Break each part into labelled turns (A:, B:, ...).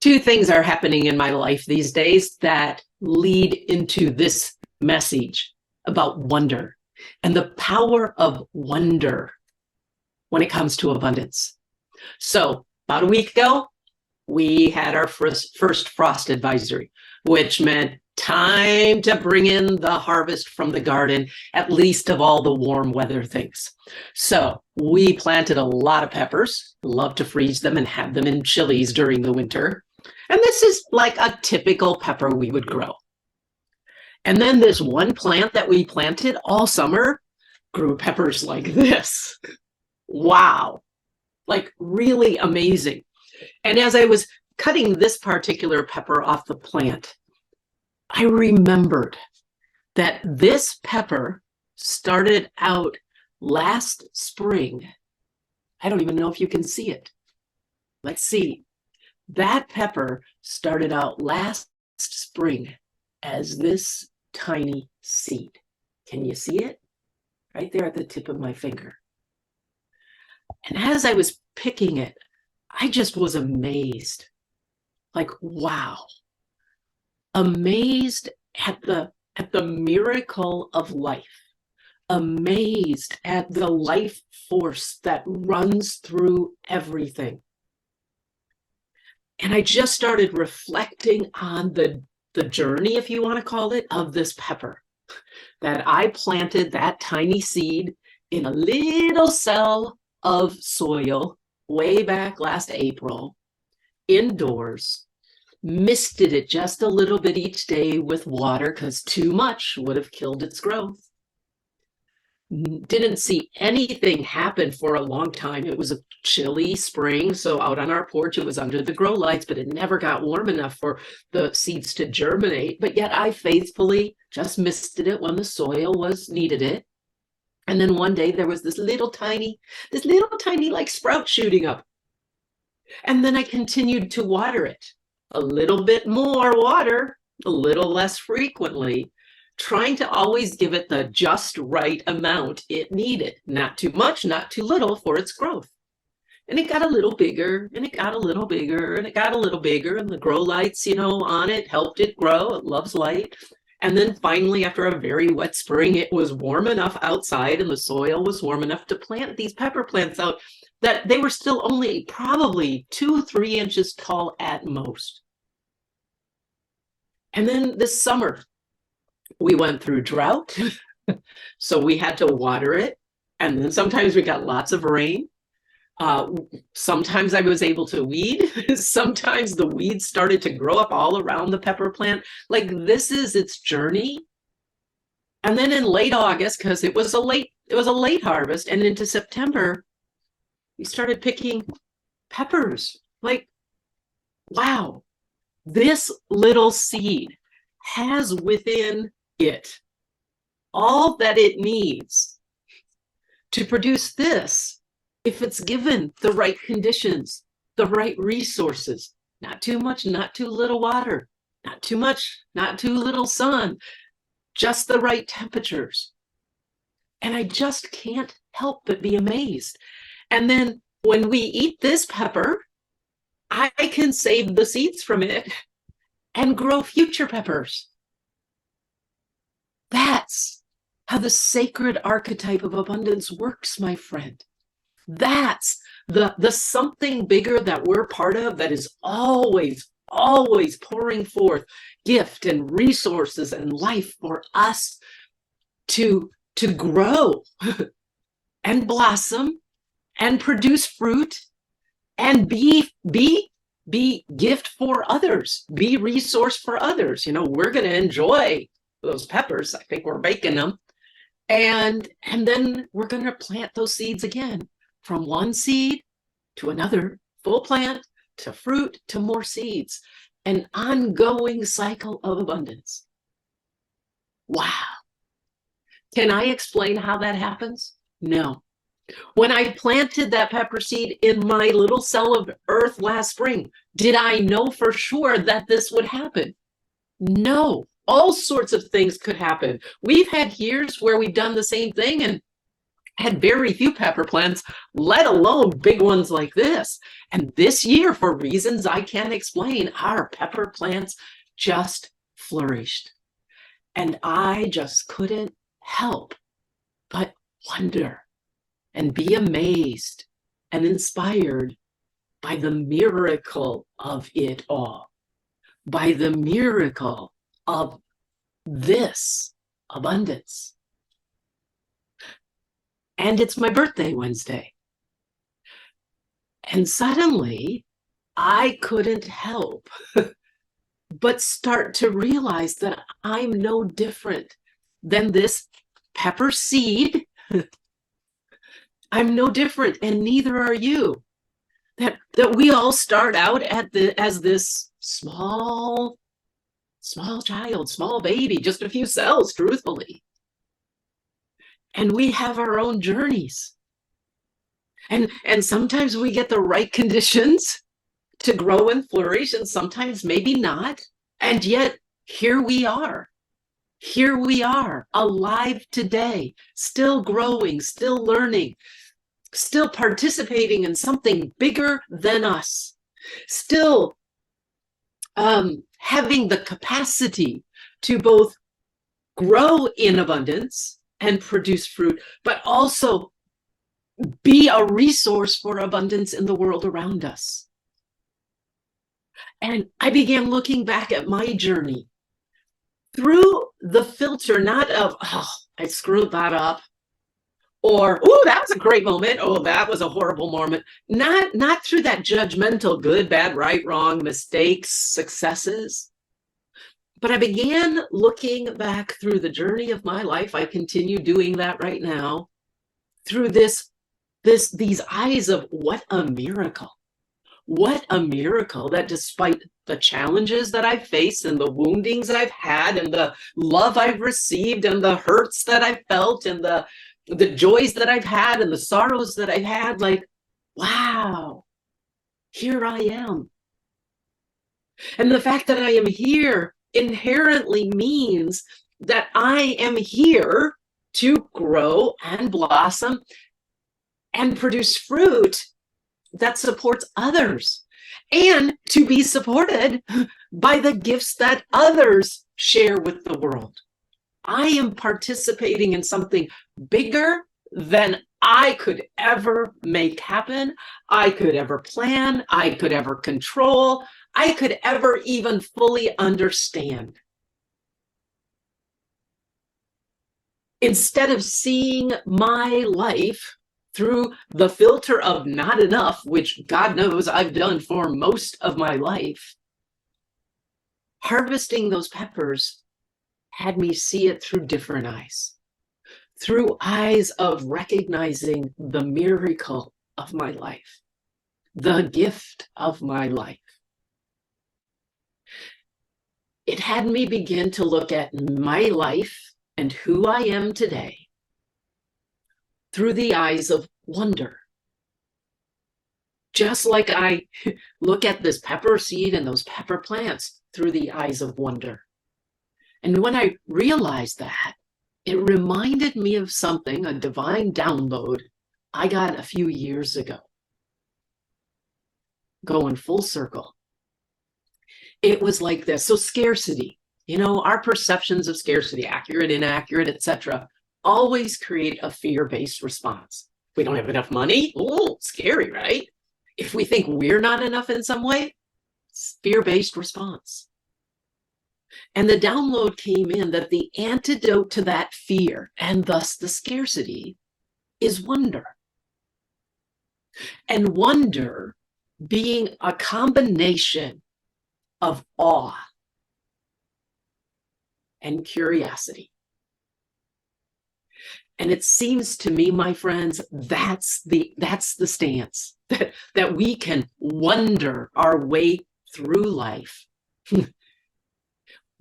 A: Two things are happening in my life these days that lead into this message about wonder and the power of wonder when it comes to abundance. So about a week ago, we had our first frost advisory, which meant time to bring in the harvest from the garden, at least of all the warm weather things. So we planted a lot of peppers, love to freeze them and have them in chilies during the winter. And this is like a typical pepper we would grow. And then this one plant that we planted all summer grew peppers like this. Wow, like really amazing. And as I was cutting this particular pepper off the plant, I remembered that this pepper started out last spring. I don't even know if you can see it. Let's see. That pepper started out last spring as this tiny seed. Can you see it? Right there at the tip of my finger. And as I was picking it, I just was amazed. Like, wow. Amazed at the miracle of life. Amazed at the life force that runs through everything. And I just started reflecting on the journey, if you want to call it, of this pepper. That I planted that tiny seed in a little cell of soil way back last April, indoors, misted it just a little bit each day with water because too much would have killed its growth. Didn't see anything happen for a long time. It was a chilly spring, so out on our porch, it was under the grow lights, but it never got warm enough for the seeds to germinate. But yet I faithfully just misted it when the soil needed it. And then one day there was this little tiny like sprout shooting up. And then I continued to water it. A little bit more water, a little less frequently, trying to always give it the just right amount it needed. Not too much, not too little for its growth. And it got a little bigger, and it got a little bigger, and it got a little bigger, and the grow lights, on it helped it grow. It loves light. And then finally, after a very wet spring, it was warm enough outside and the soil was warm enough to plant these pepper plants out that they were still only probably 2-3 inches tall at most. And then this summer, we went through drought, so we had to water it. And then sometimes we got lots of rain. Sometimes I was able to weed. Sometimes the weeds started to grow up all around the pepper plant. Like, this is its journey. And then in late August, because it was a late harvest, and into September, we started picking peppers. Like, wow, this little seed has within it all that it needs to produce this, if it's given the right conditions, the right resources. Not too much, not too little water, not too much, not too little sun, just the right temperatures. And I just can't help but be amazed. And then when we eat this pepper, I can save the seeds from it and grow future peppers. That's how the sacred archetype of abundance works, my friend. That's the something bigger that we're part of that is always pouring forth gift and resources and life for us to grow and blossom and produce fruit and be gift for others, be resource for others. We're going to enjoy those peppers. I think we're baking them. And then we're going to plant those seeds again, from one seed to another, full plant to fruit to more seeds, an ongoing cycle of abundance. Wow. Can I explain how that happens? No. When I planted that pepper seed in my little cell of earth last spring, did I know for sure that this would happen? No. All sorts of things could happen. We've had years where we've done the same thing and had very few pepper plants, let alone big ones like this. And this year, for reasons I can't explain, our pepper plants just flourished. And I just couldn't help but wonder and be amazed and inspired by the miracle of it all, by the miracle of this abundance. And it's my birthday Wednesday. And suddenly I couldn't help but start to realize that I'm no different than this pepper seed. I'm no different, and neither are you. That we all start out as this small child, small baby, just a few cells, truthfully. And we have our own journeys. And sometimes we get the right conditions to grow and flourish, and sometimes maybe not. And yet, here we are. Here we are, alive today, still growing, still learning, still participating in something bigger than us, still having the capacity to both grow in abundance and produce fruit, but also be a resource for abundance in the world around us. And I began looking back at my journey through the filter, not of, oh, I screwed that up, or, oh, that was a great moment, oh, that was a horrible moment. Not through that judgmental good, bad, right, wrong, mistakes, successes. But I began looking back through the journey of my life. I continue doing that right now, through these eyes of what a miracle. What a miracle that despite the challenges that I've faced and the woundings I've had and the love I've received and the hurts that I've felt and the joys that I've had and the sorrows that I've had, like, wow, here I am. And the fact that I am here inherently means that I am here to grow and blossom and produce fruit that supports others, and to be supported by the gifts that others share with the world. I am participating in something bigger than I could ever make happen, I could ever plan, I could ever control, I could ever even fully understand. Instead of seeing my life through the filter of not enough, which God knows I've done for most of my life, harvesting those peppers had me see it through different eyes, through eyes of recognizing the miracle of my life, the gift of my life. It had me begin to look at my life and who I am today through the eyes of wonder. Just like I look at this pepper seed and those pepper plants through the eyes of wonder. And when I realized that, it reminded me of something, a divine download I got a few years ago. Going full circle. It was like this. So scarcity, our perceptions of scarcity, accurate, inaccurate, etc., always create a fear-based response. We don't have enough money? Oh, scary, right? If we think we're not enough in some way, it's fear-based response. And the download came in that the antidote to that fear, and thus the scarcity, is wonder. And wonder being a combination of awe and curiosity. And it seems to me, my friends, that's the stance, that we can wonder our way through life.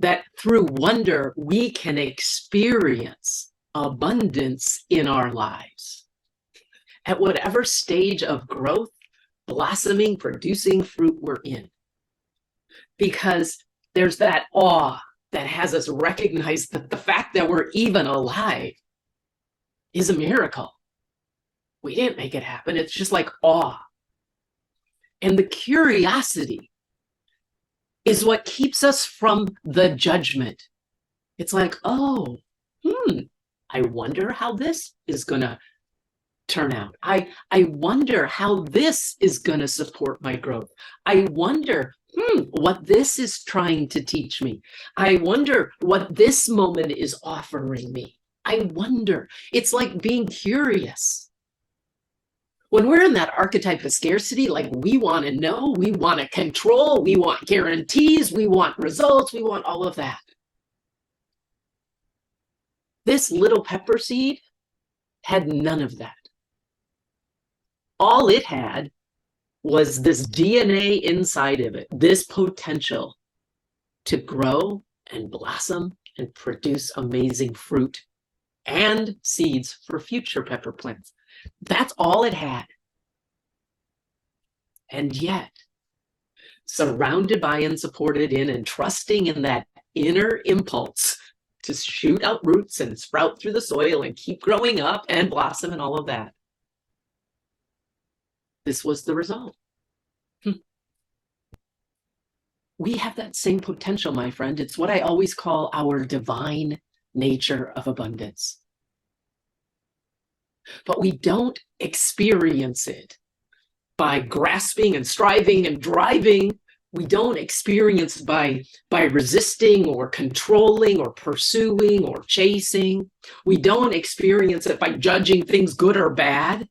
A: That through wonder, we can experience abundance in our lives. At whatever stage of growth, blossoming, producing fruit we're in. Because there's that awe that has us recognize that the fact that we're even alive is a miracle. We didn't make it happen. It's just like awe. And the curiosity is what keeps us from the judgment. It's like, oh, I wonder how this is going to turn out. I wonder how this is going to support my growth. I wonder what this is trying to teach me. I wonder what this moment is offering me. I wonder. It's like being curious. When we're in that archetype of scarcity, like we want to know, we want to control, we want guarantees, we want results, we want all of that. This little pepper seed had none of that. All it had was this DNA inside of it, this potential to grow and blossom and produce amazing fruit and seeds for future pepper plants. That's all it had. And yet, surrounded by and supported in and trusting in that inner impulse to shoot out roots and sprout through the soil and keep growing up and blossom and all of that, this was the result. We have that same potential, my friend. It's what I always call our divine nature of abundance. But we don't experience it by grasping and striving and driving. We don't experience by resisting or controlling or pursuing or chasing. We don't experience it by judging things good or bad.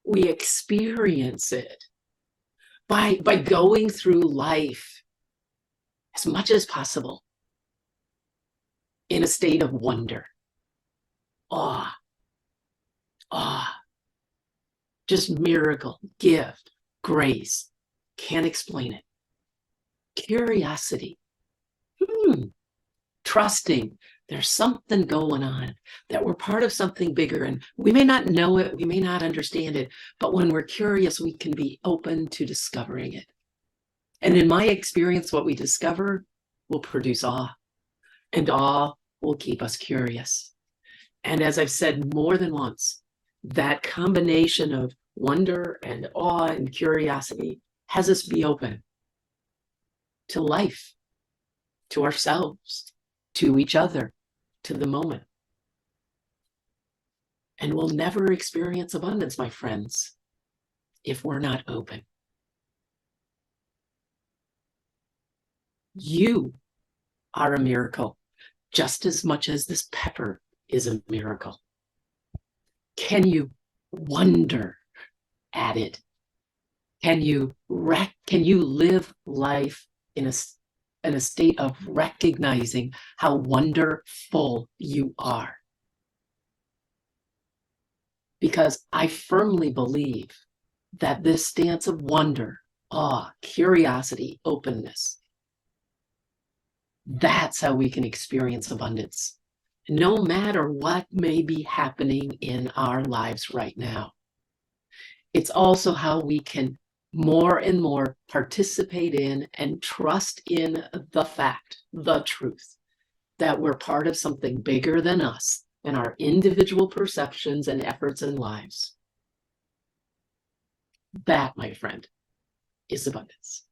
A: We experience it by going through life as much as possible in a state of wonder, awe, just miracle, gift, grace. Can't explain it. Curiosity, trusting there's something going on, that we're part of something bigger, and we may not know it, we may not understand it, but when we're curious, we can be open to discovering it. And in my experience, what we discover will produce awe, and awe will keep us curious. And as I've said more than once, that combination of wonder and awe and curiosity has us be open to life, to ourselves, to each other, to the moment. And we'll never experience abundance, my friends, if we're not open. You are a miracle, just as much as this pepper is a miracle. Can you wonder at it? Can you live life in a state of recognizing how wonderful you are? Because I firmly believe that this stance of wonder, awe, curiosity, openness, that's how we can experience abundance, no matter what may be happening in our lives right now. It's also how we can more and more participate in and trust in the fact, the truth, that we're part of something bigger than us and our individual perceptions and efforts and lives. That, my friend, is abundance.